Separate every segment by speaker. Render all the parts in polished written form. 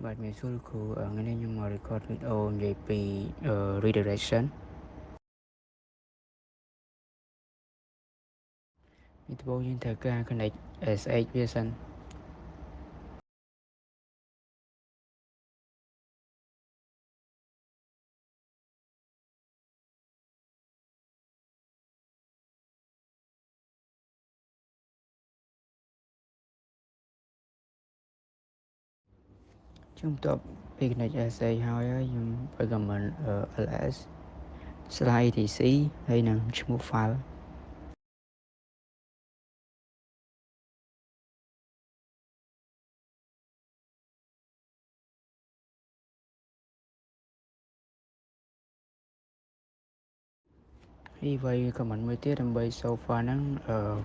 Speaker 1: Bạn mình số khu ở ngay đây nhưng mà record video về bị redirection. Itu bawa yang terkena connect SH biasa. Chúng tôi bị connect SH hai á, nhưng phải cầm mình LS slide thì C hay là smooth file. Vì vậy comment mới tiết làm bay sau file năng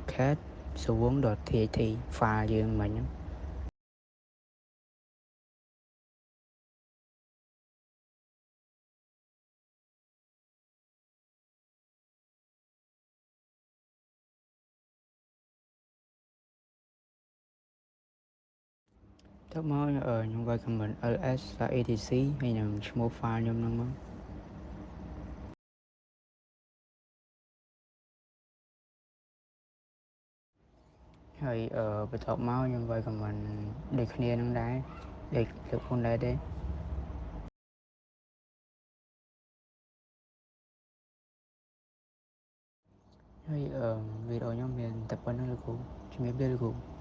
Speaker 1: cat số 4.tat file dương mình. Thắc mắc ở những vai comment LS là ATC hay là smooth file nhưng năng.ហើយបន្ទាប់មកខ្ញុំវាយ comment ដូចគ្នានឹងដែរដូចលើកមុនដែរទេហើយវីដេអូខ្ញុំមានតែប៉ុណ្្នឹងលោកគ្រូជំរាបលាលោកគ្រូ